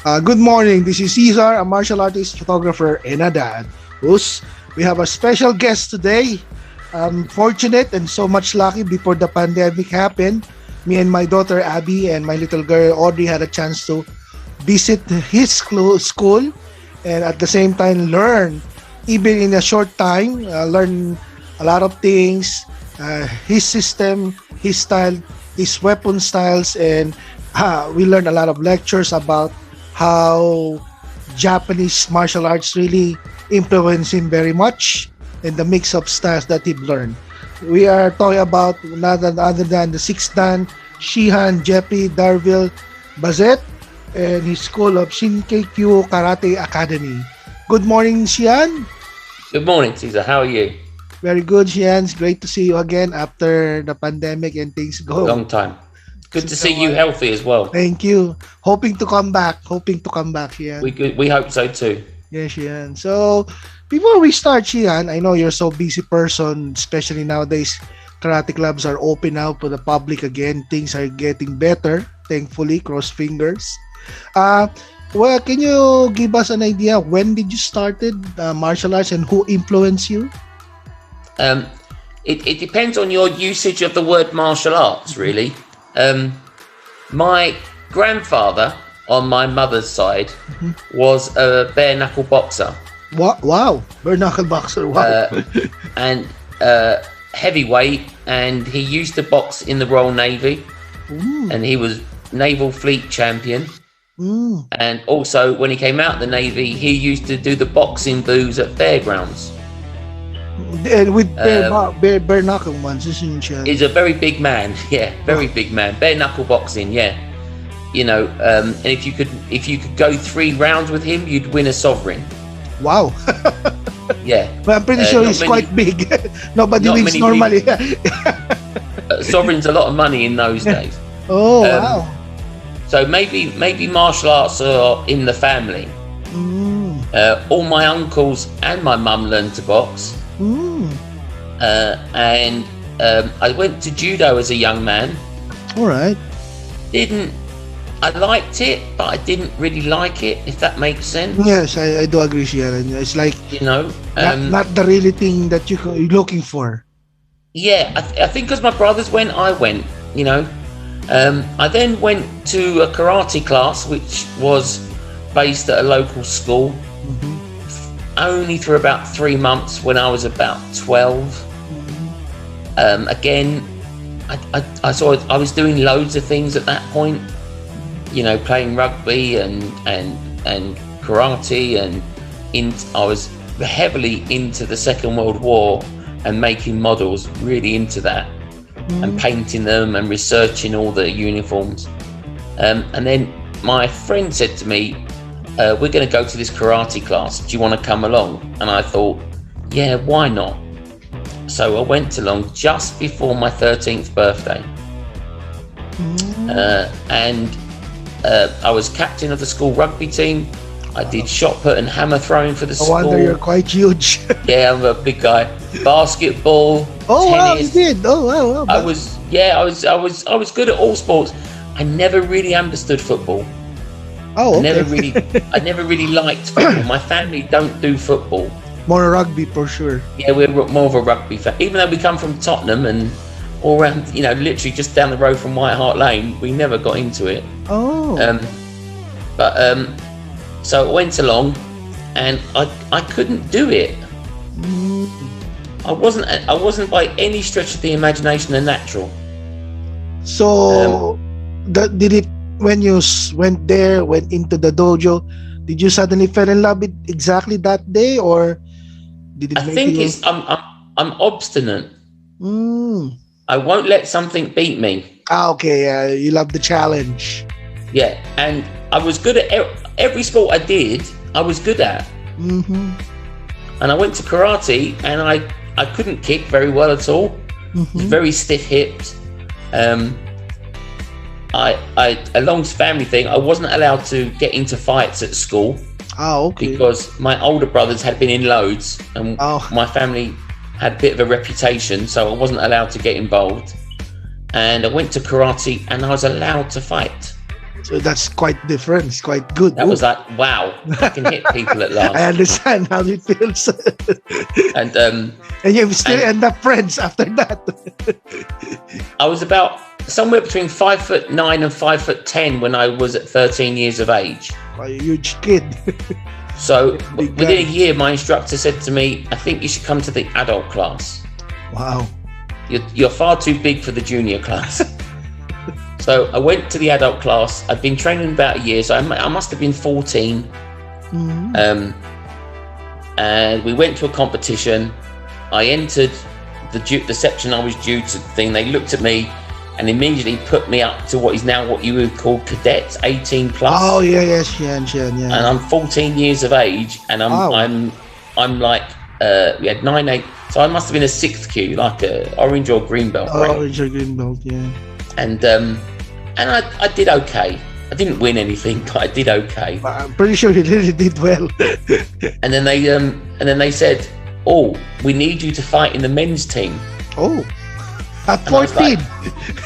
Good morning. This is Cesar, a martial artist, photographer, and a dad. We have a special guest today. I'm fortunate and so much lucky before the pandemic happened. Me and my daughter Abby and my little girl Audrey had a chance to visit his school and at the same time learn, even in a short time, learn a lot of things, his system, his style, his weapon styles, and we learned a lot of lectures about how Japanese martial arts really influence him very much and the mix of styles that he learned. We are talking about none other than the sixth dan Shihan Jefferey Darvill Bessent and his school of Shinseikyu Karate Academy. Good morning, Shihan. Good morning, Caesar. How are you? Very good, Shihan. It's great to see you again after the pandemic and things go. Long time. Good to see you healthy as well. Thank you. Hoping to come back, Shihan. We hope so too. Yes, Shihan. So, before we start, Shihan, I know you're so busy person, especially nowadays. Karate clubs are open now to the public again. Things are getting better, thankfully. Cross fingers. Well, can you give us an idea when did you started martial arts and who influenced you? It depends on your usage of the word martial arts, really. My grandfather on my mother's side was a bare knuckle boxer. Wow, bare knuckle boxer. Wow. And heavyweight, and he used to box in the Royal Navy. And he was naval fleet champion. And also when he came out of the Navy, he used to do the boxing boos at fairgrounds. And with bare knuckle ones, isn't he? He's a very big man, very big man. Bare knuckle boxing, you know. And if you could go 3 rounds with him, you'd win a sovereign. Wow. Yeah, but I'm pretty sure he's quite big. Nobody wins normally. Sovereign's a lot of money in those days. Oh, wow. So maybe martial arts are in the family. All my uncles and my mum learned to box. And I went to judo as a young man. All right. I liked it, but I didn't really like it, if that makes sense. Yes, I do agree, Sharon. It's like, not the really thing that you're looking for. Yeah, I think because my brothers went, I went, I then went to a karate class, which was based at a local school, only for about 3 months when I was about 12. Again, I saw I was doing loads of things at that point, playing rugby and karate, and I was heavily into the Second World War and making models, really into that, and painting them and researching all the uniforms. And then my friend said to me, we're going to go to this karate class. Do you want to come along? And I thought, yeah, why not? So I went along just before my 13th birthday. And I was captain of the school rugby team. I did shot put and hammer throwing for the school. No wonder you're quite huge. Yeah, I'm a big guy. Basketball, tennis. Wow, you did. Oh, wow. I was good at all sports. I never really understood football. Oh, okay. I never really liked football. My family don't do football. More rugby for sure. Yeah, we're more of a rugby fan. Even though we come from Tottenham and all around, literally just down the road from White Hart Lane, we never got into it. Oh. So I went along, and I couldn't do it. I wasn't by any stretch of the imagination a natural. So, did it when you went into the dojo? Did you suddenly fall in love with exactly that day, or did it? I'm obstinate. I won't let something beat me. Okay. You love the challenge. Yeah, and I was good at every sport I did. I was good at. And I went to karate, and I couldn't kick very well at all. Very stiff-hipped. A long family thing. I wasn't allowed to get into fights at school. Okay. Because my older brothers had been in loads, and my family had a bit of a reputation, so I wasn't allowed to get involved. And I went to karate, and I was allowed to fight. So that's quite different. It's quite good. That was like, wow, I can hit people at last. I understand how it feels. And And you still end up friends after that. I was about somewhere between 5'9" and 5'10" when I was at 13 years of age. A huge kid. So Big within guy. a year, my instructor said to me, I think you should come to the adult class. Wow. You're far too big for the junior class. So I went to the adult class. I'd been training about a year, so I must have been 14. Mhm. And we went to a competition. I entered the section I was due to thing. They looked at me and immediately put me up to what is now what you would call cadets, 18 plus. Oh yeah, Shihan, yeah. And I'm 14 years of age, and I'm like we had 9-8, so I must have been a 6th Q, like a orange or green belt. Orange or green belt, yeah. And I did okay. I didn't win anything, but I did okay. But I'm pretty sure you really did well. And then they said, "Oh, we need you to fight in the men's team." Oh, at And I was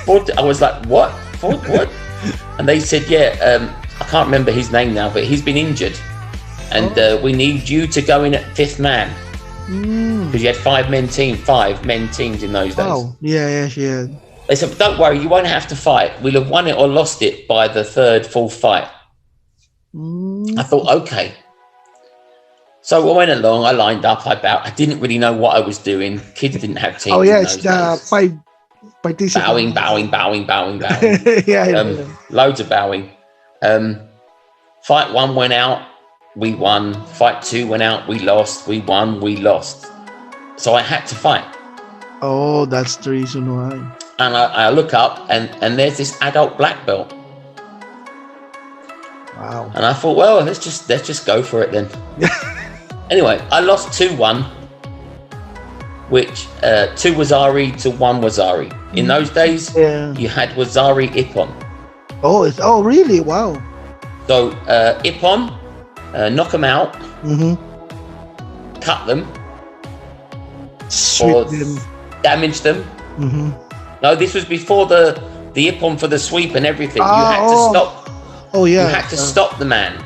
14. I was like, "What? What?" And they said, "Yeah, I can't remember his name now, but he's been injured, and we need you to go in at 5th man because you had 5 men teams in those days." Wow. Yeah. They said, "Don't worry, you won't have to fight. We'll have won it or lost it by the 3rd, 4th fight." I thought, okay. So I went along, I lined up, I didn't really know what I was doing. Kids didn't have teams. Oh yeah, in it's those the days. 5 participants. Bowing. Yeah. Loads of bowing. Fight 1 went out, we won. Fight 2 went out, we lost. We won, we lost. So I had to fight. Oh, that's the reason why. And I look up and there's this adult black belt. Wow. And I thought, well, let's just go for it then. Anyway, I lost 2-1, which 2 Wazari to 1 Wazari. In those days, you had Wazari Ippon. Oh, really? Wow. So Ippon, knock them out, cut them, Sweep them. damage them. No, this was before the Ippon for the sweep and everything. You had to stop. Oh yeah. You had to stop the man.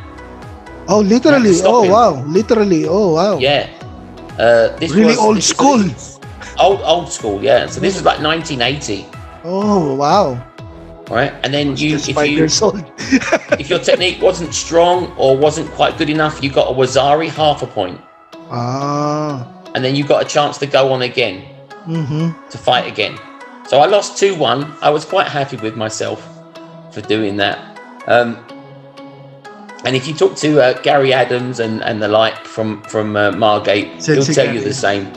Oh, literally. Oh, him. wow. Literally. Oh, wow. Yeah. This Really was old school. Old school, yeah. So this was like 1980. Oh, wow. Right, and then Just 5 years old. if your technique wasn't strong or wasn't quite good enough, you got a Wazari, half a point, and then you got a chance to go on again to fight again. So I lost 2-1. I was quite happy with myself for doing that. And if you talk to Gary Adams and the like from Margate, he'll tell you the same.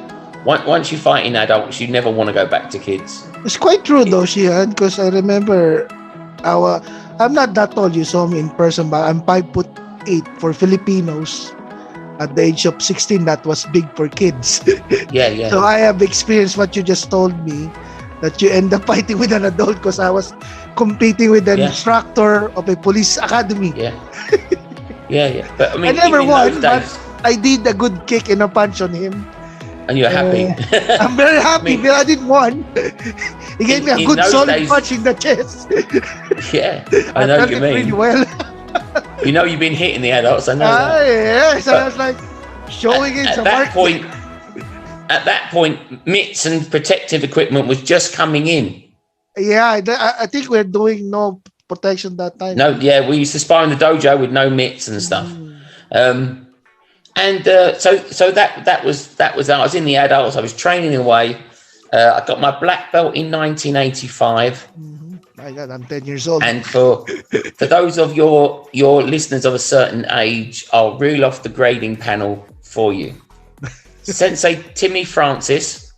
Once you fight in adults, you never want to go back to kids. It's quite true though, Shihan, because I remember I'm not that tall, you saw me in person, but I'm 5'8" for Filipinos. At the age of 16, that was big for kids. Yeah. So I have experienced what you just told me, that you end up fighting with an adult, because I was competing with an instructor of a police academy. Yeah. But I mean, I never won, but days, I did a good kick and a punch on him. and you're happy. I'm very happy, but I didn't won. He gave me a good solid punch in the chest. Yeah, I know what you mean. Really well. You know you've been hitting the adults. I know that. Yes, I was like showing it. At that point, mitts and protective equipment was just coming in. Yeah, I think we're doing no protection that time. No, yeah, we used to spar in the dojo with no mitts and stuff. So that was I was in the adults. I was training away. I got my black belt in 1985. My God, I'm 10 years old. And for those of your listeners of a certain age, I'll reel off the grading panel for you. Sensei Timmy Francis,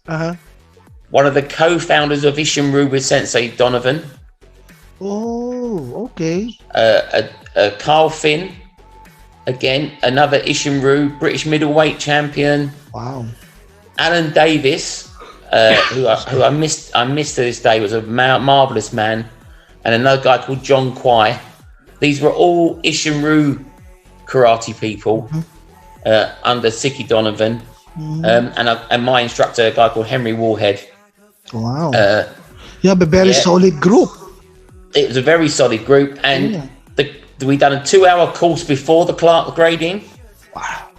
one of the co-founders of Ishinryu with Sensei Donovan. Oh, okay. Carl Finn, again, another Ishinryu British middleweight champion. Wow. Alan Davis, who I missed to this day, was a marvelous man, and another guy called John Kwai. These were all Ishinryu karate people under Siki Donovan, and my instructor, a guy called Henry Warhead. Wow. You have a very solid group. It was a very solid group, and we done a 2-hour course before the grading. Wow.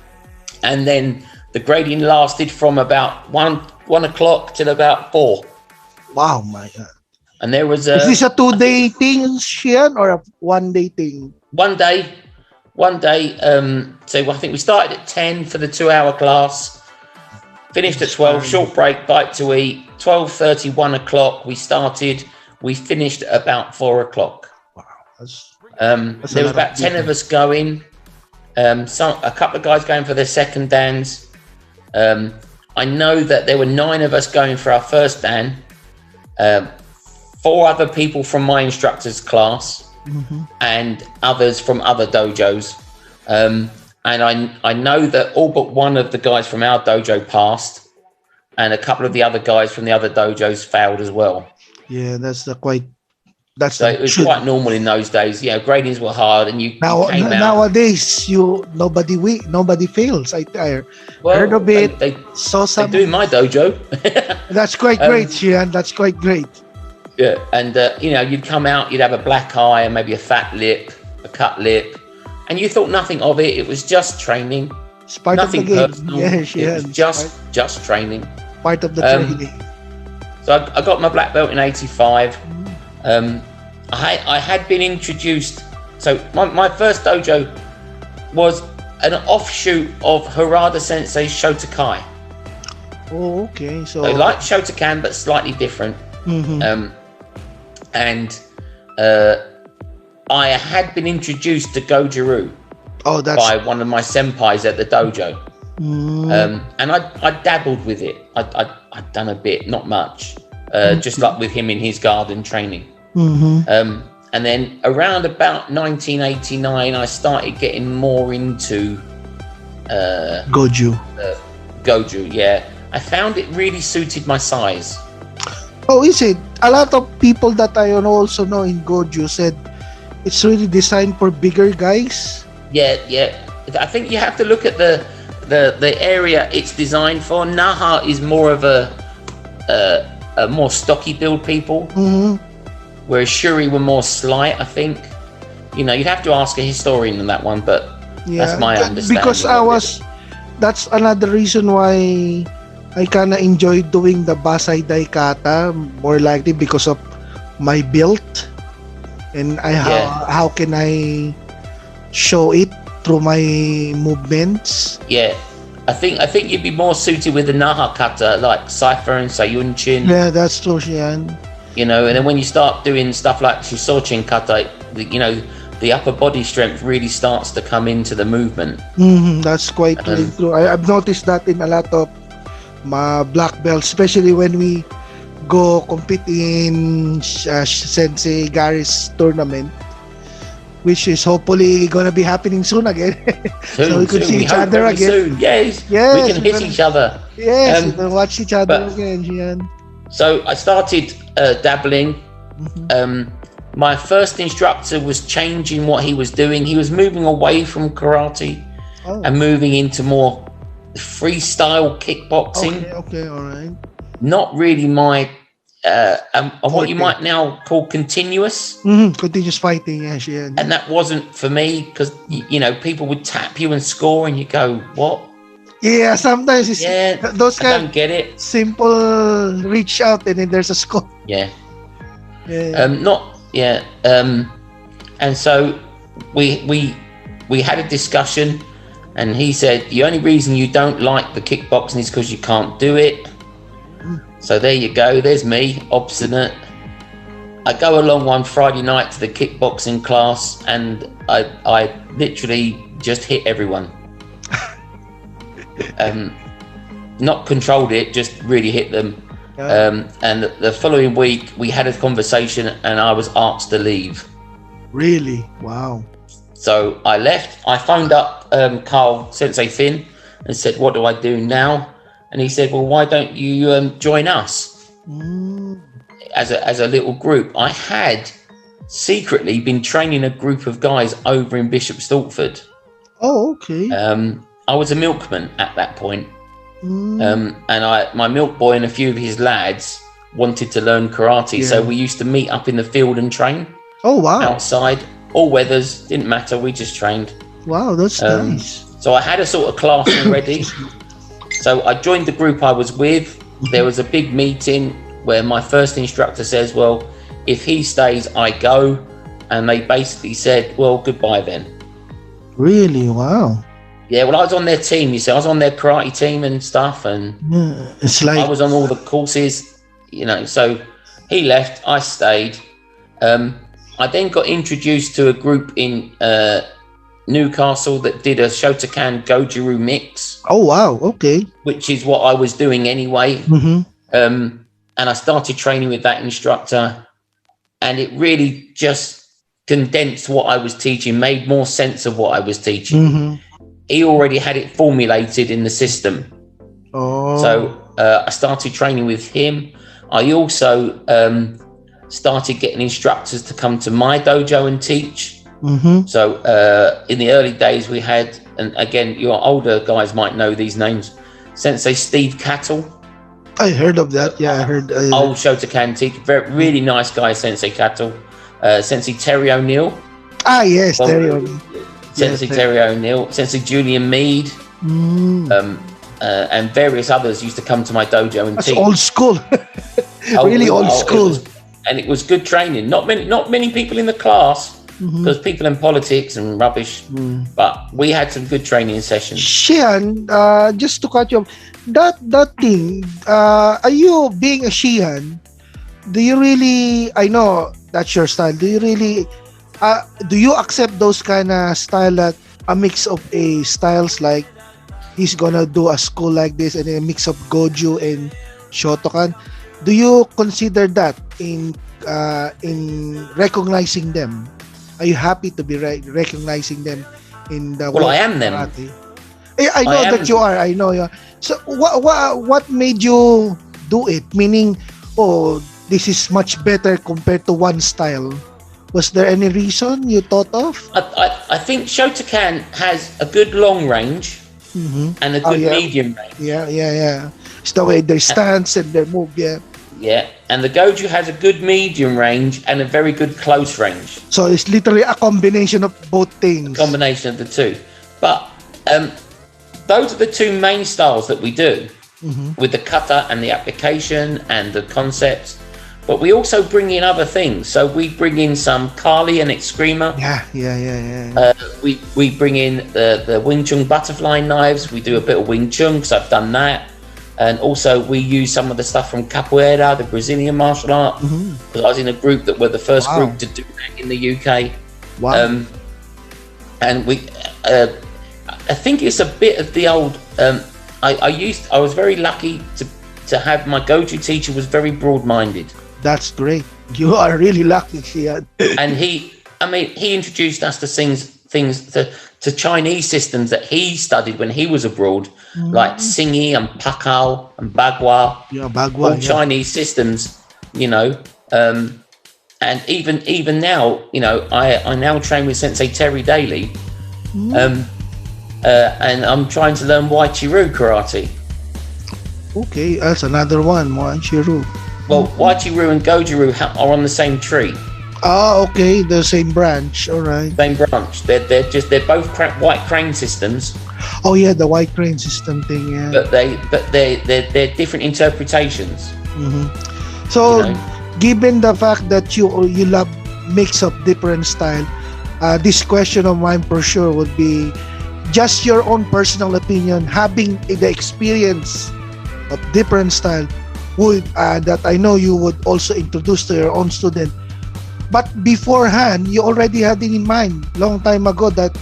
And then the grading lasted from about 1 o'clock till about 4. Wow, my God. And there was Is this a 2-day thing, Shihan, or a 1-day thing? 1 day. So I think we started at 10 for the 2-hour class, finished at 12, short break, bite to eat, 12:30, 1 o'clock we started, we finished at about 4 o'clock. Wow. That's There was about 10 of us going, a couple of guys going for their second dans. I know that there were 9 of us going for our first dan, 4 other people from my instructor's class, and others from other dojos. And I know that all but one of the guys from our dojo passed, and a couple of the other guys from the other dojos failed as well. Yeah, it was quite normal in those days. You know, gradings were hard, and you came out. Nowadays, nobody fails. I heard of it. They saw some. They do in my dojo. That's quite great, Shihan. That's quite great. Yeah, and you'd come out, you'd have a black eye and maybe a fat lip, a cut lip, and you thought nothing of it. It was just training. It's part nothing of the game. personal. Yes, it was just training. Part of the training. So I got my black belt in '85. I had been introduced. So my first dojo was an offshoot of Harada Sensei's Shotokai. Oh, okay. So like Shotokan, but slightly different. I had been introduced to Goju-ryu by one of my senpais at the dojo. And I dabbled with it. I'd done a bit, not much, just like with him in his garden training. And then around about 1989, I started getting more into Goju. Goju, yeah. I found it really suited my size. Oh, is it? A lot of people that I also know in Goju said it's really designed for bigger guys. Yeah. I think you have to look at the area it's designed for. Naha is more of a more stocky build people, whereas Shuri were more slight. I think you'd have to ask a historian on that one, but that's my understanding. Because that's another reason why I kind of enjoy doing the Basai Daikata, more likely because of my build and how can I show it through my movements. Yeah, I think you'd be more suited with the Naha kata like Cypher and Sayunchin. Yeah, that's true, Shihan. And then when you start doing stuff like Shisochin kata, the upper body strength really starts to come into the movement. That's quite true. I've noticed that in a lot of my black belts, especially when we go compete in Sensei Gary's tournament, which is hopefully gonna be happening soon again. So we could see each other again. Soon. Yes, we can hit each other. Yes, we can watch each other again, Shihan. So I started dabbling. My first instructor was changing what he was doing. He was moving away from karate and moving into more freestyle kickboxing. Okay, all right. Not really my what you might now call continuous. Continuous fighting, yeah. And that wasn't for me because people would tap you and score, and you go, "What?" Yeah, sometimes it's those kind. I don't get it. Simple reach out and then there's a score. Yeah. And so we had a discussion. And he said, the only reason you don't like the kickboxing is because you can't do it. So there you go. There's me, obstinate. I go along one Friday night to the kickboxing class, and I literally just hit everyone. Not controlled it, just really hit them. And the following week, we had a conversation, and I was asked to leave. Really? Wow. So I left. I phoned up Carl Sensei Finn and said, "What do I do now?" And he said, "Well, why don't you join us as a little group?" I had secretly been training a group of guys over in Bishop Stortford. Oh, okay. I was a milkman at that point, and my milk boy and a few of his lads wanted to learn karate, so we used to meet up in the field and train. Oh, wow! Outside. all weathers, didn't matter. We just trained. Wow, that's nice. So I had a sort of class already. So I joined the group I was with. There was a big meeting where my first instructor says, well, if he stays, I go. And they basically said, well, goodbye then. Really? Wow. Yeah, well, I was on their team, you see. I was on their karate team and stuff. And it's like I was on all the courses, you know. So he left, I stayed. I then got introduced to a group in Newcastle that did a Shotokan Goju-Ryu mix. Oh, wow. Okay. Which is what I was doing anyway. And I started training with that instructor, and it really just condensed what I was teaching, made more sense of what I was teaching. He already had it formulated in the system. So I started training with him. I also started getting instructors to come to my dojo and teach. So in the early days we had, and again, your older guys might know these names, Sensei Steve Cattle. I heard of that. Yeah, I heard. Old Shotokan teacher, really nice guy, Sensei Cattle. Sensei Terry O'Neill. Ah, yes, Terry O'Neill. Sensei Terry O'Neill. Sensei Julian Mead. And various others used to come to my dojo and teach. Old school. Really old school. And it was good training. Not many people in the class, because people in politics and rubbish. But we had some good training sessions. Shihan, just to cut you off, that thing, are you being a Shihan? Do you really? I know that's your style. Do you really? Do you accept those kind of style, that a mix of a styles, like he's gonna do a school like this and a mix of Goju and Shotokan? Do you consider that in recognizing them? Are you happy to be recognizing them in the? Well, I am them. I know that you are. I know you are. So what made you do it? Meaning, oh, this is much better compared to one style. Was there any reason you thought of? I think Shotokan has a good long range and a good medium range. Yeah. It's the way they stance and their move. Yeah, and the Goju has a good medium range and a very good close range. So it's literally a combination of both things. A combination of the two. But those are the two main styles that we do, with the kata and the application and the concepts. But we also bring in other things. So we bring in some Kali and Excrema. Yeah. We bring in the Wing Chun butterfly knives. We do a bit of Wing Chun, because I've done that. And also we use some of the stuff from Capoeira, the Brazilian martial art. Because I was in a group that were the first group to do that in the UK. Wow. And we, I think it's a bit of the old. I was very lucky to have my Goju teacher was very broad-minded. That's great. You are really lucky, Shihan. And he introduced us to things to Chinese systems that he studied when he was abroad, like Xingyi and Pakao and Bagua. Yeah, Bagua. All Chinese systems, you know. And even now, you know, I now train with Sensei Terry daily. And I'm trying to learn Waichiru karate. Okay, that's another one, Waichiru. Well, Waichiru and Goju-Ryu are on the same tree. Oh, okay, the same branch. All right. Same branch. They're both white crane systems. Oh yeah, the white crane system thing. Yeah. But they're different interpretations. So, you know? Given the fact that you love mix of different style, this question of mine for sure would be just your own personal opinion, having the experience of different style, would that I know you would also introduce to your own student. But beforehand, you already had it in mind long time ago that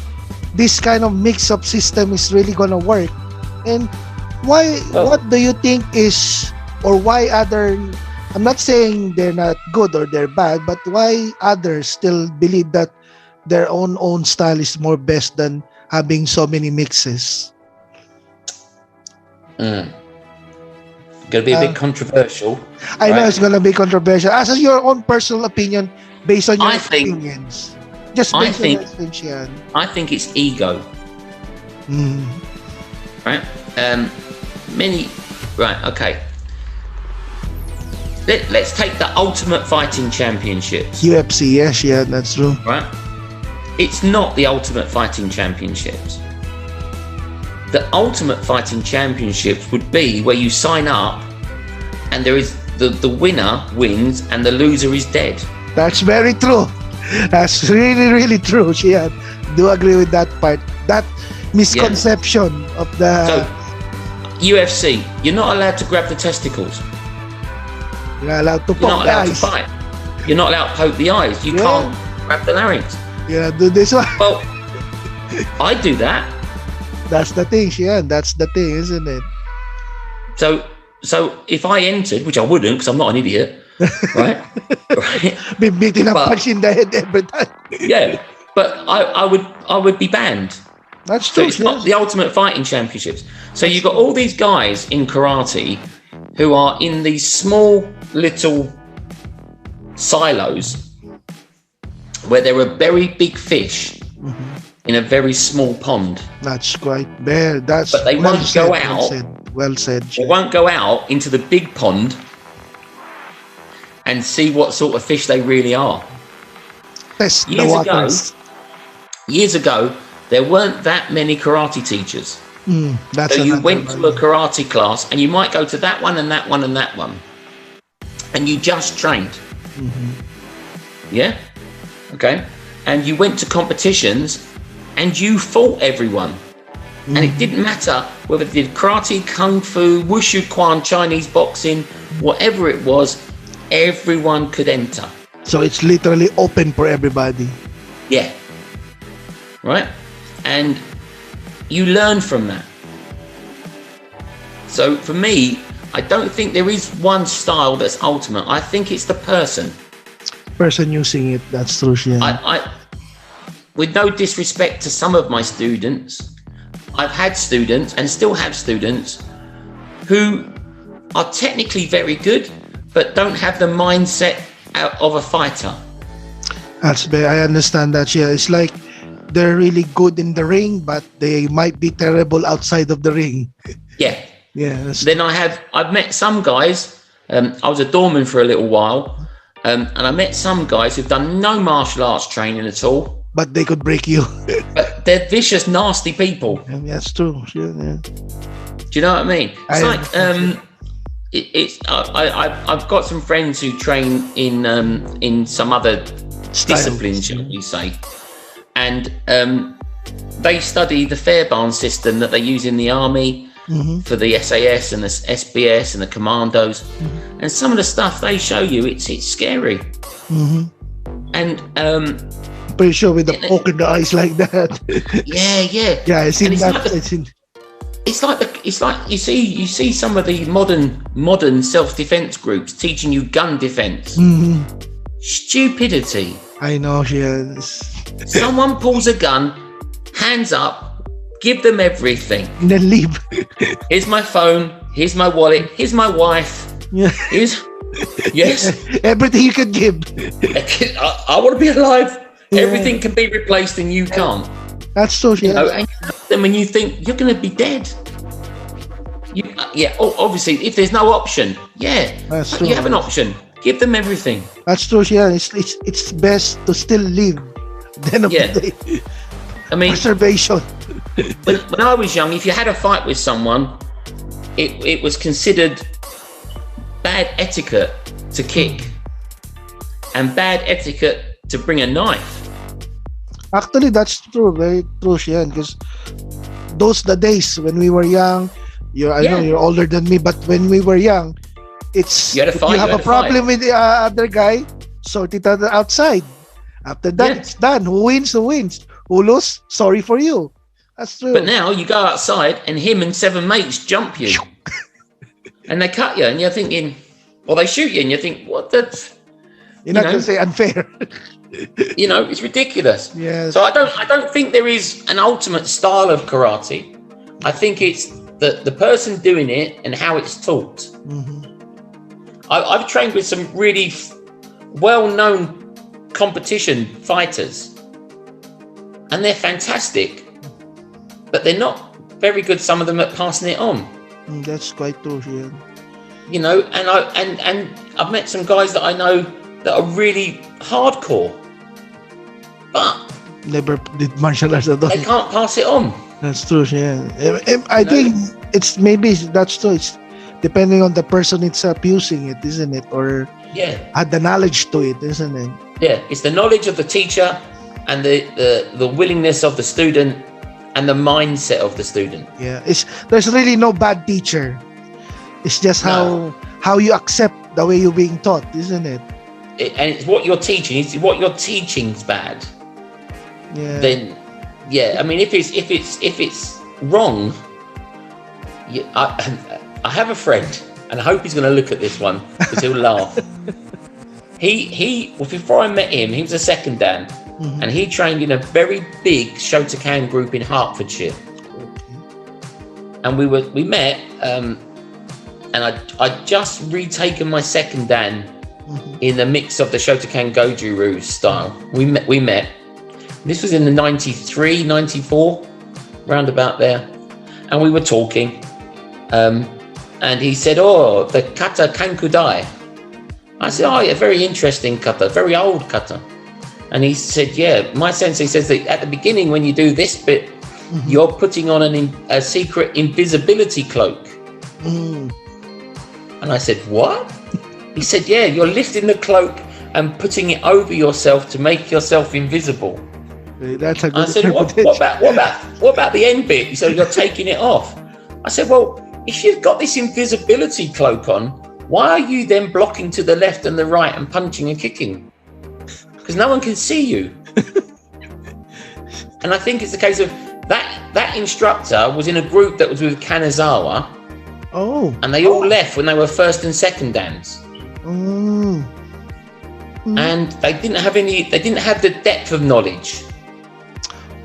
this kind of mix-up system is really gonna work. And why? What do you think is, or why other? I'm not saying they're not good or they're bad, but why others still believe that their own style is more best than having so many mixes? Going to be a bit controversial. I know it's going to be controversial. As your own personal opinion, based on your experience. Just based on your experience. I think it's ego. Right? Okay. Let's take the Ultimate Fighting Championships. UFC, yes, yeah, that's true. Right? It's not the Ultimate Fighting Championships. The Ultimate Fighting Championships would be where you sign up and there is the winner wins and the loser is dead. That's very true. That's really, really true, Shihan. Do agree with that part. That misconception of the... So, UFC, you're not allowed to grab the testicles. You're not allowed to You're poke not the allowed to eyes. fight. You're not allowed to poke the eyes. You can't grab the larynx. Yeah, do this one. Well, I do that. That's the thing, Shihan. That's the thing, isn't it? So if I entered, which I wouldn't because I'm not an idiot, right? Right? Be beating a punch in the head every time. Yeah, but I would be banned. That's So true. it's not the Ultimate Fighting Championships. So you've got all these guys in karate who are in these small little silos where there are very big fish in a very small pond. That's quite bare. That's But they won't go out. Well said. They won't go out into the big pond and see what sort of fish they really are. Test the waters. Years ago, there weren't that many karate teachers. That's So you went to a karate class and you might go to that one and that one and that one. And you just trained. Yeah? Okay. And you went to competitions and you fought everyone. And it didn't matter whether they did karate, kung fu, wushu quan, Chinese boxing, whatever it was, everyone could enter. So it's literally open for everybody. Yeah. Right? And you learn from that. So for me, I don't think there is one style that's ultimate. I think it's the person. Person using it, that's true, Shihan. I with no disrespect to some of my students, I've had students and still have students who are technically very good, but don't have the mindset of a fighter. I understand that, yeah. It's like they're really good in the ring, but they might be terrible outside of the ring. Yeah. Yeah. Then I've met some guys. I was a doorman for a little while, and I met some guys who've done no martial arts training at all. But they could break you. But they're vicious, nasty people. That's true. Yeah. Do you know what I mean? It's I've got some friends who train in some other disciplines, shall we say, and they study the Fairbairn system that they use in the army for the SAS and the SBS and the commandos, and some of the stuff they show you, it's scary. And pretty sure with the poke in the eyes like that. Yeah, I seen that. It's like you see some of the modern self-defense groups teaching you gun defense. Stupidity. I know, yeah. Someone pulls a gun, hands up, give them everything, and then leave. Here's my phone. Here's my wallet. Here's my wife. Yeah. Yes. Everything you can give. I want to be alive. Yeah. Everything can be replaced and you can't. That's so true. And then when you think you're going to be dead, obviously if there's no option, that's true. You have an option. Give them everything. That's true. Yeah, it's best to still live. Then of the day. I mean, preservation. when I was young, if you had a fight with someone, it was considered bad etiquette to kick and bad etiquette to bring a knife. Actually, that's true. Very true, Shihan. Because those the days when we were young, I know you're older than me, but when we were young, it's you have a problem with the other guy, sort it out outside. After that, it's done. Who wins? Who lose? Sorry for you. That's true. But now you go outside and him and 7 mates jump you. And they cut you and you're thinking, or they shoot you and you think, what the... You're not going to say unfair. It's ridiculous. Yes. So I don't think there is an ultimate style of karate. I think it's the person doing it and how it's taught. I've trained with some really well-known competition fighters, and they're fantastic, but they're not very good. Some of them at passing it on. That's quite true. Yeah. And I've met some guys that I know that are really hardcore, but Never did martial arts at all. They can't pass it on. That's true, yeah. I think it's maybe that's true. It's depending on the person itself using it, isn't it? Or Yeah. had the knowledge to it, isn't it? Yeah. It's the knowledge of the teacher and the willingness of the student and the mindset of the student. Yeah. There's really no bad teacher. It's just how you accept the way you're being taught, isn't it? And it's what you're teaching. It's what you're teaching's bad. Yeah. Then, yeah. I mean, if it's wrong, I have a friend, and I hope he's going to look at this one because he'll laugh. Well, before I met him, he was a second dan, and he trained in a very big Shotokan group in Hertfordshire. And we met, and I'd just retaken my second dan in the mix of the Shotokan Goju-Ryu style. We met. This was in the 93, 94, round about there. And we were talking. And he said, "Oh, the kata kankudai." I said, "Oh, yeah, very interesting kata, very old kata." And he said, "Yeah, my sensei says that at the beginning when you do this bit, you're putting on a secret invisibility cloak." And I said, "What?" He said, "Yeah, you're lifting the cloak and putting it over yourself to make yourself invisible." That's a good I said, what about the end bit? He said, "You're taking it off." I said, "Well, if you've got this invisibility cloak on, why are you then blocking to the left and the right and punching and kicking? Because no one can see you." And I think it's a case of that instructor was in a group that was with Kanazawa. Oh. And they all left when they were first and second dans. And they didn't have the depth of knowledge.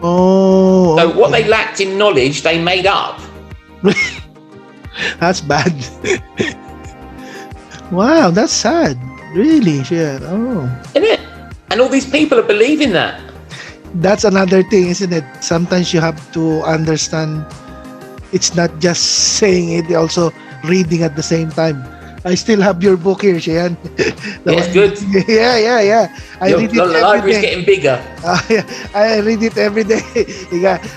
Oh. So what they lacked in knowledge, they made up. That's bad. Wow, that's sad. Really, shit. Oh. Isn't it? And all these people are believing that. That's another thing, isn't it? Sometimes you have to understand it's not just saying it, also reading at the same time. I still have your book here, Shihan. That's good. Yeah. Your library's getting bigger. I read it every day.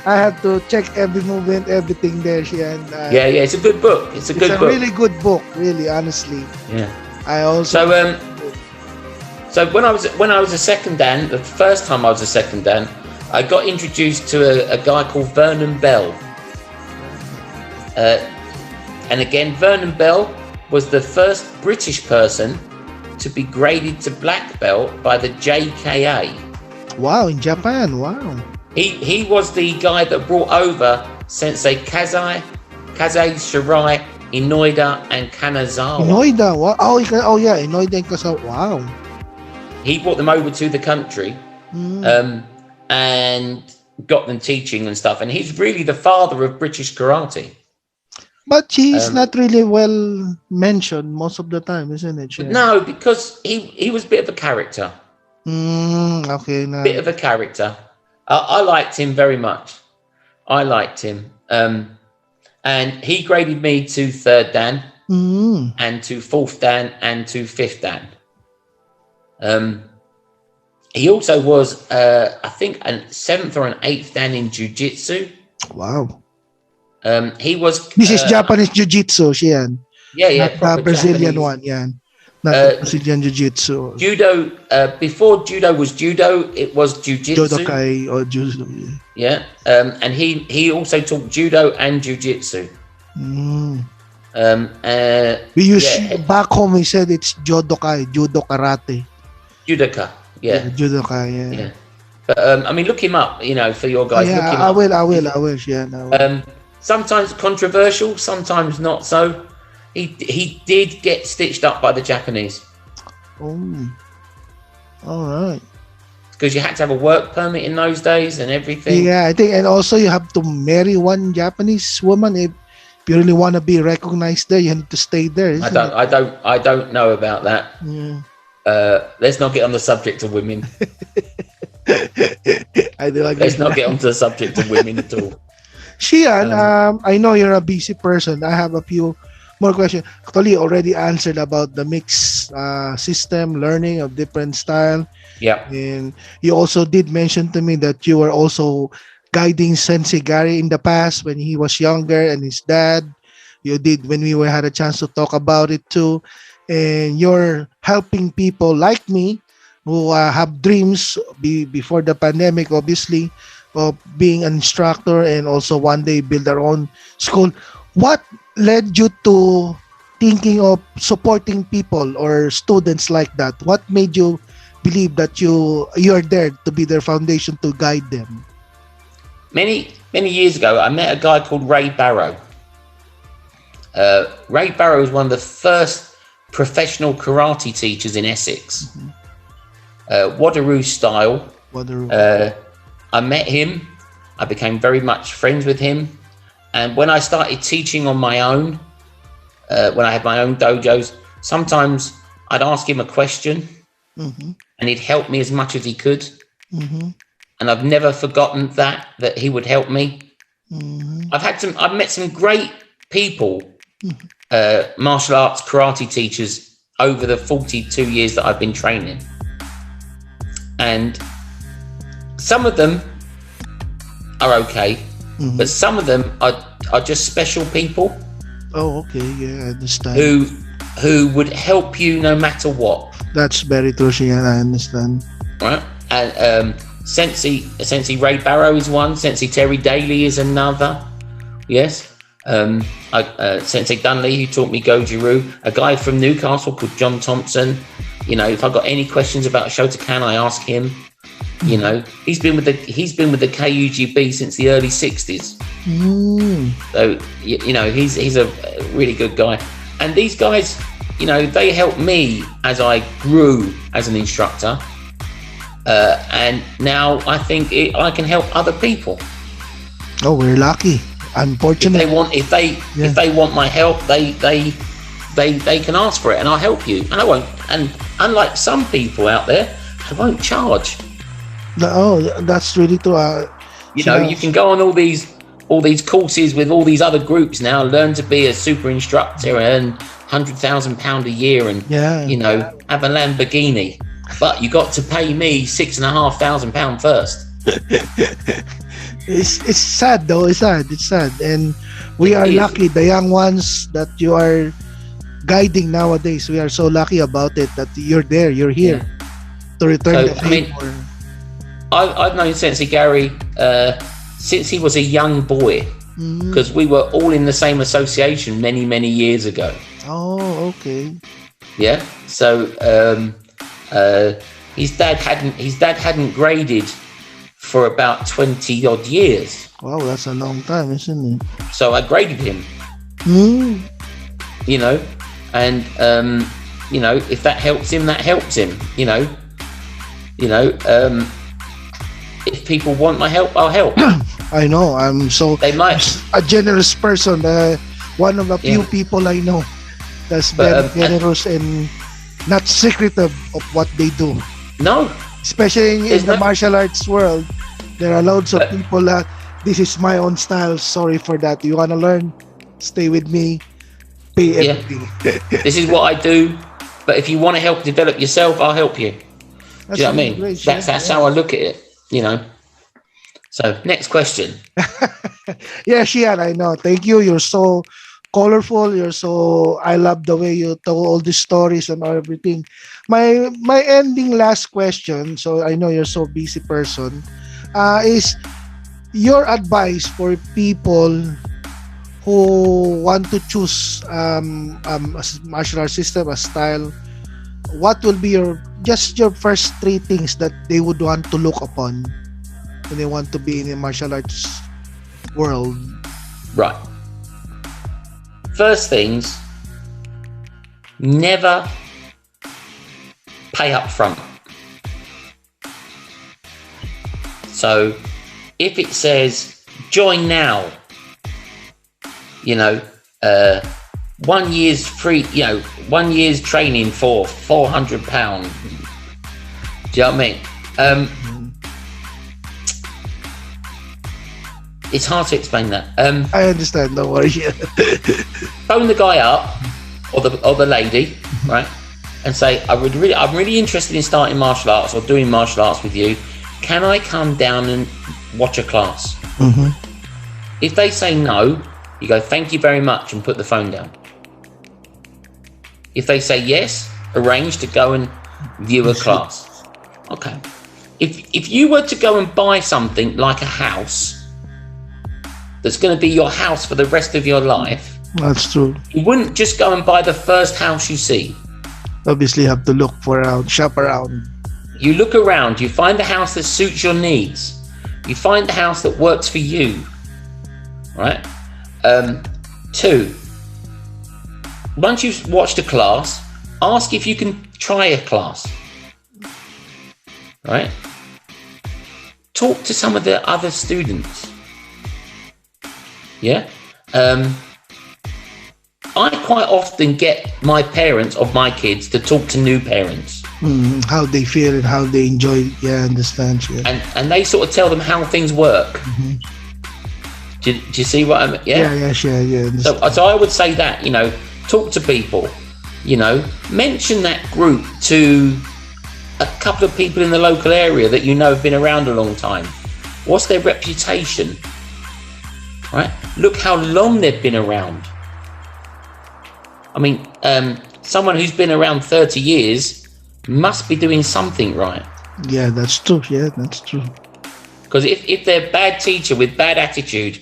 I have to check every movement, everything there, Shihan. Yeah, it's a good book. It's a good book. Really good book, really, honestly. Yeah. I also. So when I was a second dan, the first time I was a second dan, I got introduced to a guy called Vernon Bell. And again, Vernon Bell was the first British person to be graded to black belt by the JKA. Wow, in Japan, wow. He was the guy that brought over Sensei Kaze Shirai, Inoida, and Kanazawa. Inoida, wow. Oh yeah, Inoida and Kanazawa, wow. He brought them over to the country and got them teaching and stuff. And he's really the father of British karate. But he's not really well mentioned most of the time, isn't it? Shihan? No, because he was a bit of a character. Okay. Nice. Bit of a character. I liked him very much. I liked him. And he graded me to third dan and to fourth dan and to fifth dan. He also was, I think, a seventh or an eighth dan in jiu-jitsu. Wow. He was. This is Japanese jiu-jitsu, Shihan. Yeah. Not the Brazilian one, yeah. Not the Brazilian jiu-jitsu. Judo. Before judo was judo, it was jiu-jitsu. Jodokai or judo. Yeah. And he also taught judo and jiu-jitsu. We use back home. We said it's Jodokai, judo karate. Judoka. Yeah. Judokai. Yeah. But I mean, look him up. For your guys. Yeah, look him I up. will. Yeah. Sometimes controversial, sometimes not so. He did get stitched up by the Japanese. Oh, all right. Because you had to have a work permit in those days and everything. Yeah, I think, and also you have to marry one Japanese woman if you really want to be recognized there. You have to stay there. I don't know about that. Yeah. Let's not get on the subject of women. Let's not get onto the subject of women at all. Shihan, I know you're a busy person. I have a few more questions. Actually, already answered about the mixed system, learning of different style. Yeah. And you also did mention to me that you were also guiding Sensei Gary in the past when he was younger and his dad. You did when we had a chance to talk about it too. And you're helping people like me who have dreams before the pandemic, obviously, of being an instructor and also one day build our own school. What led you to thinking of supporting people or students like that? What made you believe that you're there to be their foundation to guide them? Many years ago, I met a guy called Ray Barrow. Ray Barrow was one of the first professional karate teachers in Essex. Wadaroo style. I met him. I became very much friends with him. And when I started teaching on my own, when I had my own dojos, sometimes I'd ask him a question and he'd help me as much as he could. And I've never forgotten that he would help me. I've met some great people, martial arts karate teachers over the 42 years that I've been training. And some of them are okay, but some of them are just special people. Oh, okay, yeah, I understand. Who would help you no matter what. That's very true, Shihan, I understand. Right? And Sensei Ray Barrow is one. Sensei Terry Daly is another. Yes. Sensei Dunley, who taught me Goju-Ryu. A guy from Newcastle called John Thompson. You know, if I got any questions about Shotokan, I ask him. You know, he's been with the KUGB since the early '60s. So you know, he's a really good guy. And these guys, you know, they helped me as I grew as an instructor. And now I think I can help other people. Oh, we're lucky. Unfortunate. If they want my help, they can ask for it, and I'll help you. And I won't. And unlike some people out there, I won't charge. Oh, that's really true. You know, you can go on all these courses with all these other groups now, learn to be a super instructor, and £100,000 a year, and you know, have a Lamborghini. But you got to pay me £6,500 first. It's sad though. It's sad, and we are lucky. The young ones that you are guiding nowadays, we are so lucky about it that you're there. You're here to return the favor. I've known Sensei Gary since he was a young boy, because we were all in the same association many years ago. Oh, okay. Yeah. So his dad hadn't graded for about 20 odd years. Wow, that's a long time, isn't it? So I graded him. You know, and you know, if that helps him, that helps him. You know. If people want my help, I'll help. I know. I'm so a generous person. One of the few people I know that's very generous and not secretive of what they do. No. Especially in the martial arts world, there are loads of people that this is my own style. Sorry for that. You want to learn? Stay with me. Pay everything. This is what I do. But if you want to help develop yourself, I'll help you. Do you know what I mean? Great, that's how I look at it. You know. So next question. Yeah, Shihan, I know. Thank you. You're so colorful. I love the way you tell all these stories and everything. My ending last question, so I know you're so busy person, is your advice for people who want to choose a martial arts system, a style. What will be your first three things that they would want to look upon when they want to be in the martial arts world? Right. First things, never pay up front. So if it says join now, you know, 1 year's free, 1 year's training for £400. Do you know what I mean? It's hard to explain that. I understand. Don't worry. Phone the guy up or the lady, right? and say, I'm really interested in starting martial arts or doing martial arts with you. Can I come down and watch a class? Mm-hmm. If they say no, you go, thank you very much, and put the phone down. If they say yes, arrange to go and view a class. Okay. If you were to go and buy something like a house that's going to be your house for the rest of your life, that's true. You wouldn't just go and buy the first house you see. Obviously, you have to look around, shop around. You look around, you find the house that suits your needs. You find the house that works for you. Right? 2, once you've watched a class, ask if you can try a class. Right? Talk to some of the other students. Yeah? I quite often get my parents of my kids to talk to new parents. How they feel and how they enjoy. Yeah, understand. Yeah. And they sort of tell them how things work. Mm-hmm. Do you see what I mean? Yeah. So I would say that, talk to people, mention that group to a couple of people in the local area that have been around a long time. What's their reputation? Right? Look how long they've been around. I mean, someone who's been around 30 years must be doing something right. Yeah, that's true. Because if they're a bad teacher with bad attitude,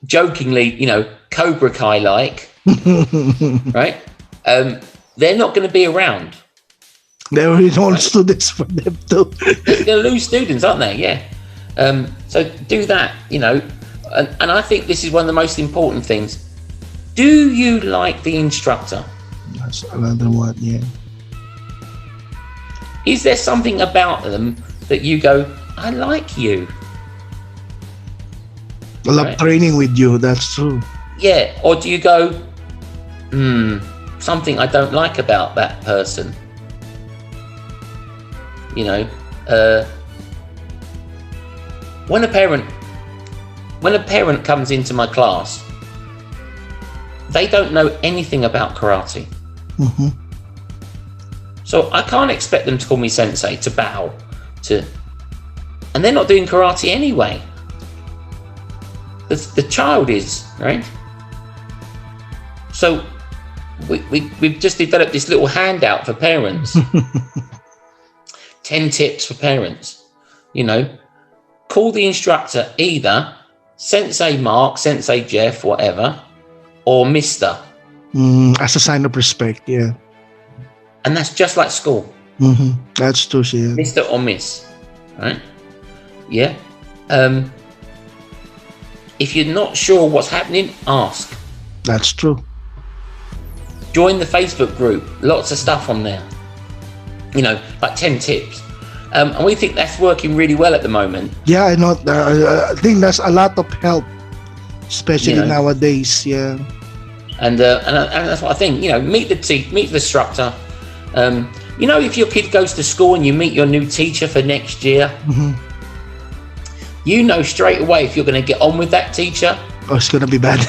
jokingly, Cobra Kai like, right? They're not going to be around. There are all students for them too. They're going to lose students, aren't they? Yeah. So do that, and I think this is one of the most important things. Do you like the instructor? That's another one, yeah. Is there something about them that you go, I like you? I love training with you, that's true. Yeah, or do you go, something I don't like about that person? When a parent comes into my class, they don't know anything about karate. Mm-hmm. So I can't expect them to call me sensei, to bow, and they're not doing karate anyway. The child is, right? So we've just developed this little handout for parents. 10 tips for parents. Call the instructor either Sensei Mark, Sensei Jeff, whatever, or Mr. As a sign of respect, yeah. And that's just like school. Mm-hmm. That's true, yeah. Mr. or Miss, right? Yeah. If you're not sure what's happening, ask. That's true. Join the Facebook group. Lots of stuff on there. Like 10 tips. And we think that's working really well at the moment. Yeah, I know. I think that's a lot of help, especially nowadays. Yeah. And that's what I think. Meet the instructor. If your kid goes to school and you meet your new teacher for next year, mm-hmm. Straight away if you're going to get on with that teacher. Oh, it's going to be bad.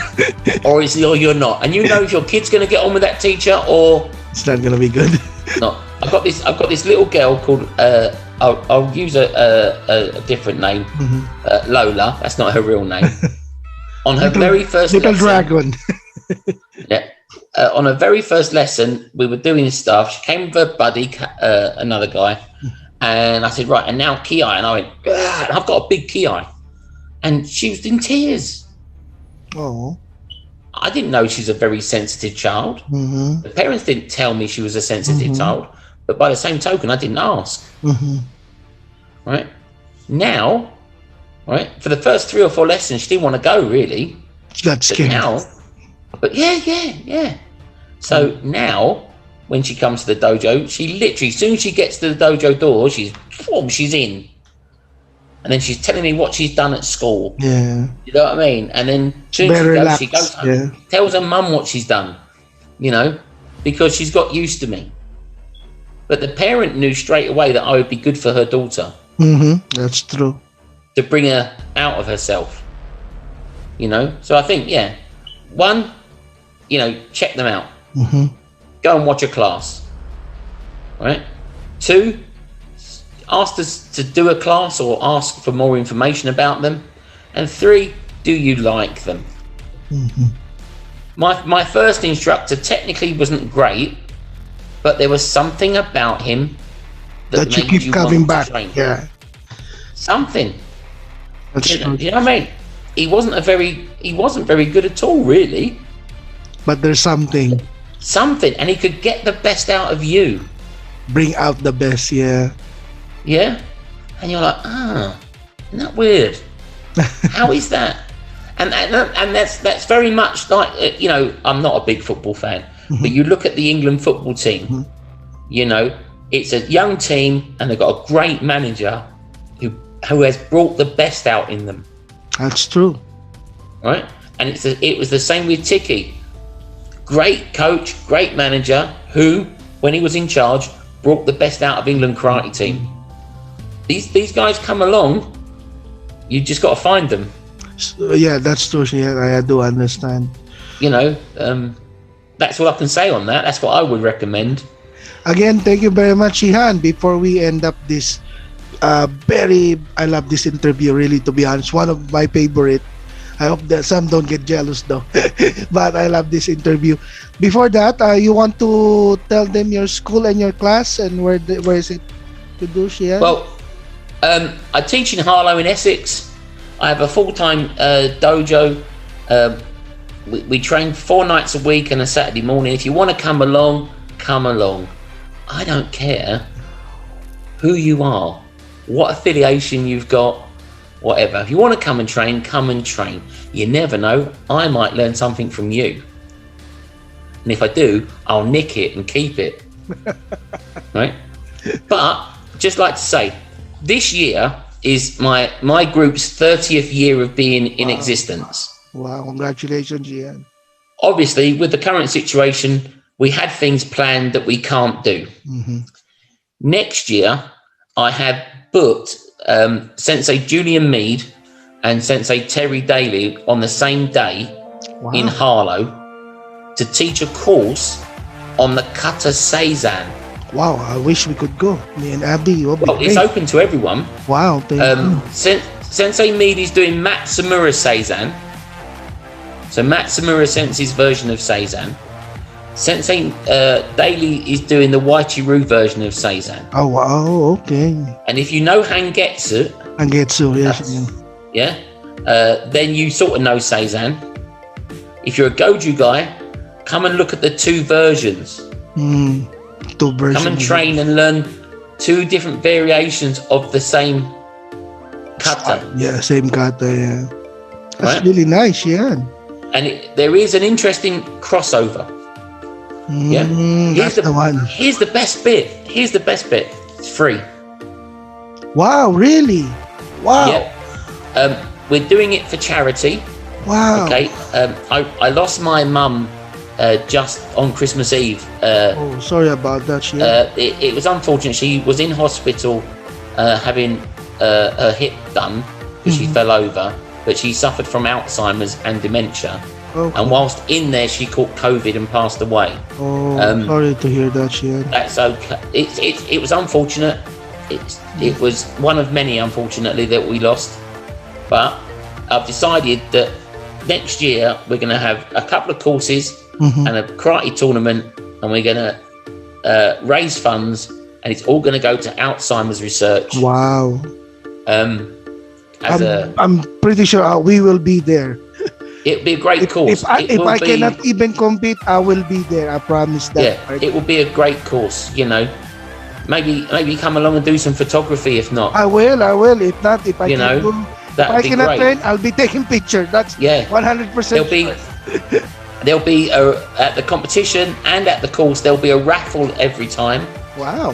or you're not. And if your kid's going to get on with that teacher or it's not going to be good. No, I've got this little girl called. I'll use a different name. Mm-hmm. Lola. That's not her real name. On her very first little lesson, dragon. Yeah. On her very first lesson, we were doing stuff. She came with her buddy, another guy, and I said, right, and now ki, and I went, and I've got a big ki, and she was in tears. Oh. I didn't know she's a very sensitive child. Mm-hmm. The parents didn't tell me she was a sensitive mm-hmm. child, but by the same token, I didn't ask. Mm-hmm. Right now, right, for the first 3 or 4 lessons, she didn't want to go really. She got scared. But yeah. So now, when she comes to the dojo, she literally, as soon as she gets to the dojo door, she's in. And then she's telling me what she's done at school. Yeah. You know what I mean? And then as soon as she goes home, yeah. tells her mum what she's done, because she's got used to me. But the parent knew straight away that I would be good for her daughter. Mm-hmm. That's true. To bring her out of herself. So I think, one, check them out. Mm-hmm. go and watch a class. Right? 2, ask us to do a class or ask for more information about them. And 3, do you like them? My first instructor technically wasn't great, but there was something about him that you keep coming back. Yeah. Something. That's you know what I mean? He wasn't very good at all, really. But there's something. Something, and he could get the best out of you. Bring out the best, yeah. Yeah? And you're like, isn't that weird? How is that? And that's very much like, you know, I'm not a big football fan, but you look at the England football team, you know, it's a young team and they've got a great manager who has brought the best out in them. That's true. Right? And it was the same with Tiki. Great coach, great manager who, when he was in charge, brought the best out of England karate team. These guys come along, you just got to find them. Yeah, that's true. Yeah, I do understand. You know, that's all I can say on that. That's what I would recommend. Again, thank you very much, Shihan. Before we end up this I love this interview, really, to be honest. One of my favorite. I hope that some don't get jealous though. But I love this interview. Before that, you want to tell them your school and your class and where is it to do, Shihan? Well, I teach in Harlow in Essex. I have a full-time dojo. We train 4 nights a week and a Saturday morning. If you want to come along, come along. I don't care who you are, what affiliation you've got, whatever. If you want to come and train, come and train. You never know, I might learn something from you. And if I do, I'll nick it and keep it. Right? But, just like to say, this year is my group's 30th year of being in existence. Wow, congratulations, Shihan. Obviously, with the current situation, we had things planned that we can't do. Next year, I have booked Sensei Julian Mead and Sensei Terry Daly on the same day in Harlow to teach a course on the Kata Seizan. Wow, I wish we could go. Me and Abby. It's open to everyone. Wow, thank you. Sensei Mead is doing Matsumura Seizan. So Matsumura Sensei's version of Seizan. Sensei Daly is doing the Waichiru version of Seizan. Oh, wow, okay. And if you know Hangetsu, yes. Yeah, then you sort of know Seizan. If you're a Goju guy, come and look at the 2 versions. 2 versions. Come and train and learn 2 different variations of the same kata. Yeah, same kata, yeah. That's really nice, yeah. And there is an interesting crossover. Yeah, here's the best bit. It's free. Wow, really? Wow. Yeah. We're doing it for charity. Wow. Okay. I lost my mum just on Christmas Eve. Sorry about that. It was unfortunate. She was in hospital having her hip done because she fell over, but she suffered from Alzheimer's and dementia. Okay. And whilst in there, she caught COVID and passed away. Sorry to hear that, Shihan. That's okay. It was unfortunate. It was one of many, unfortunately, that we lost. But I've decided that next year we're going to have a couple of courses and a karate tournament, and we're going to raise funds, and it's all going to go to Alzheimer's research. Wow. I'm pretty sure we will be there. It'll be a great course. If I cannot even compete, I will be there. I promise that. Yeah, it will be a great course. You know, maybe come along and do some photography. If not, I will. If not, if I cannot train, I'll be taking pictures. That's 100%. There'll be at the competition and at the course. There'll be a raffle every time. Wow.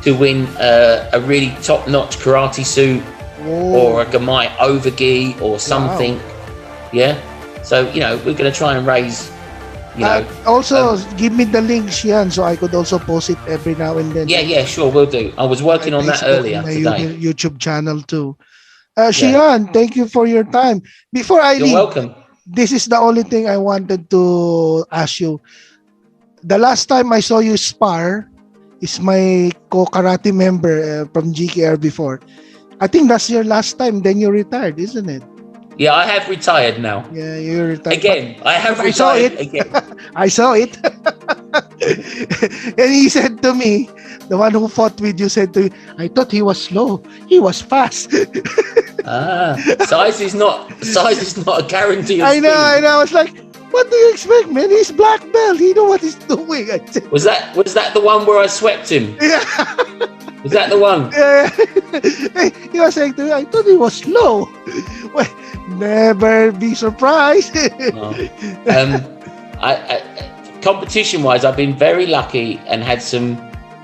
To win a really top-notch karate suit or a Gamai overgi or something. Wow. Yeah. So, you know, we're going to try and raise, also, give me the link, Shihan, so I could also post it every now and then. Yeah, sure, we'll do. I was working on that earlier today. YouTube channel too. Shihan, thank you for your time. Before I leave, you're welcome. This is the only thing I wanted to ask you. the last time I saw you spar is my co-karate member from GKR before. I think that's your last time. Then you retired, isn't it? Yeah, I have retired now. Yeah, you retired Again, I have I saw retired it. again. I saw it. And he said to me, the one who fought with you said to me, I thought he was slow. He was fast. Size is not a guarantee of I know. speed. I was like, what do you expect, man? He's black belt. He know what he's doing. I said, Was that the one where I swept him? yeah. Was that the one? He was saying to me, I thought he was slow. Well, never be surprised. Competition-wise, I've been very lucky and had some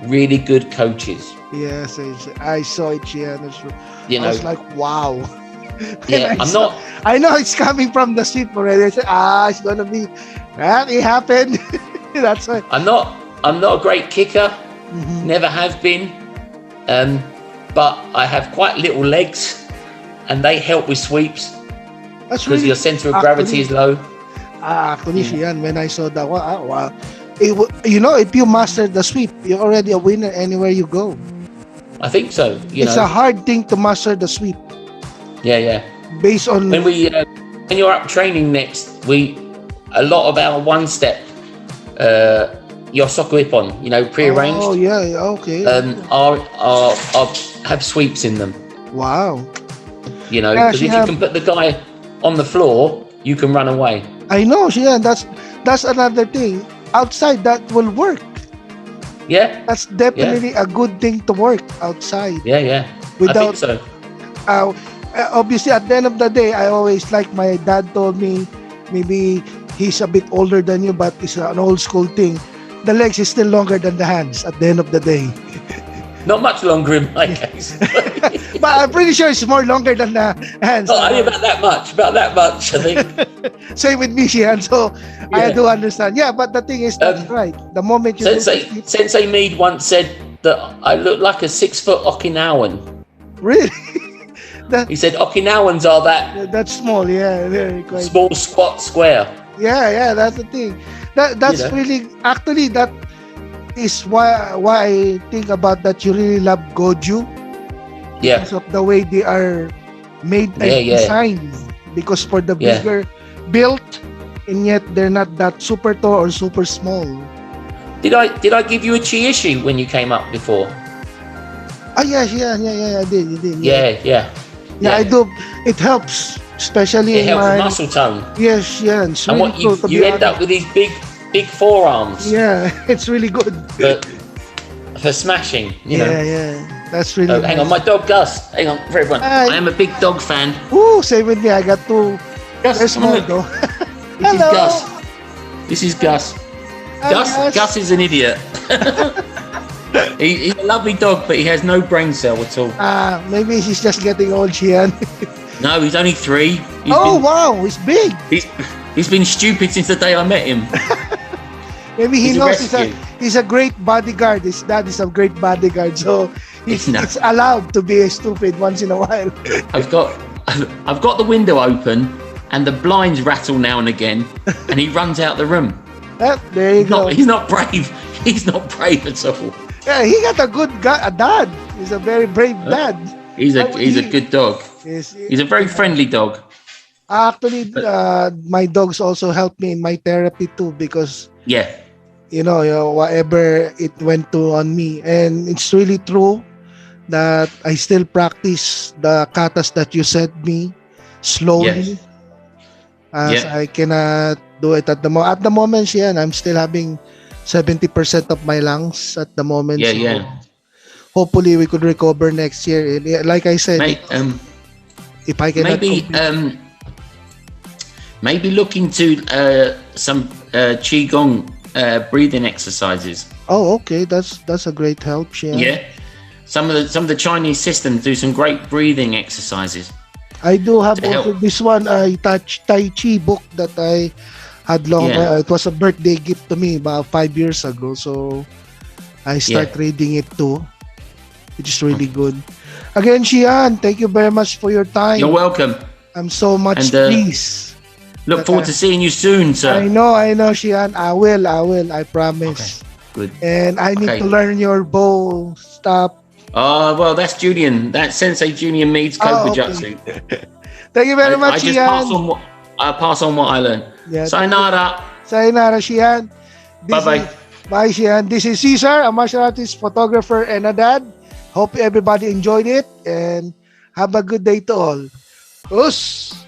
really good coaches. Yes, I saw it, Shihan. You know, I was like, wow. yeah, I know it's coming from the sweep already. I said, it's gonna be that. It happened. That's why. I'm not a great kicker. Mhm. Never have been. But I have quite little legs, and they help with sweeps That's because really, your center of gravity is low. Actually, Shihan, when I saw that one, wow. If you master the sweep, you're already a winner anywhere you go. I think so. It's a hard thing to master the sweep Yeah. based on. When you're up training next, a lot of our one step, your soccer ippon, prearranged. Oh yeah, okay. Are have sweeps in them. Wow. Because if you can put the guy on the floor, you can run away. I know, Shihan. That's another thing. Outside, that will work. Yeah. That's definitely a good thing to work outside. Yeah. Without, I think so. Obviously, at the end of the day, I always, like my dad told me, maybe he's a bit older than you, but it's an old school thing. The legs is still longer than the hands at the end of the day. Not much longer in my case. But I'm pretty sure it's more longer than the hands. Only about that much, I think. Same with me, Shihan. So I do understand. Yeah, but the thing is, that's right. The moment you Sensei Mead once said that I look like a 6-foot Okinawan. Really? He said Okinawans are that small, yeah, very quite small squat square. Yeah, that's the thing. That's really actually that is why I think about that you really love Goju. Yeah. Because of the way they are made and designed. Because for the bigger built, and yet they're not that super tall or super small. Did I give you a Chiishi when you came up before? Oh yeah, I did. You did. Yeah, I do. It helps, especially it helps with muscle tone. Yes, yeah. It's and really what you end up with these big forearms. Yeah, it's really good. For smashing, Yeah. That's really nice. Hang on, my dog Gus. Hang on, for everyone. Hi. I am a big dog fan. Ooh, same with me. I got two. Gus, They're small though. Hello. This is Gus. Hi, Gus is an idiot. He's a lovely dog, but he has no brain cell at all. Maybe he's just getting old, Shihan. No, he's only 3. Wow, he's big. He's been stupid since the day I met him. Maybe he knows he's a great bodyguard. His dad is a great bodyguard, so it's allowed to be stupid once in a while. I've got the window open and the blinds rattle now and again, and he runs out the room. There you go. He's not brave. He's not brave at all. Yeah, he got a good dad. He's a very brave dad. He's a good dog. He's a very friendly dog. Actually, my dogs also help me in my therapy too, because whatever it went to on me, and it's really true that I still practice the katas that you said me slowly, as I cannot do it at the moment. At the moment, Shihan, I'm still having 70% of my lungs at the moment. Hopefully, we could recover next year. Like I said, if I can maybe look into some qigong breathing exercises. Oh, okay, that's a great help, Shihan. Yeah, some of the Chinese systems do some great breathing exercises. I do have also this one Tai Chi book that I had long. It was a birthday gift to me about 5 years ago, so I start reading it too, which is really good. Again, Shihan, thank you very much for your time. You're welcome. I'm so much pleased Look forward to seeing you soon, sir. I know, Shihan. I will, I promise. Good. And I need to learn your bow stuff. Oh, well, that's Julian. That's Sensei Julian Mead's Kokujutsu. Okay. Thank you very much, Shihan. I pass on what I learned. Yeah, Sayonara. Sayonara, Shihan. Bye-bye. Bye, Shihan. This is Cesar, a martial artist, photographer, and a dad. Hope everybody enjoyed it and have a good day to all. Us!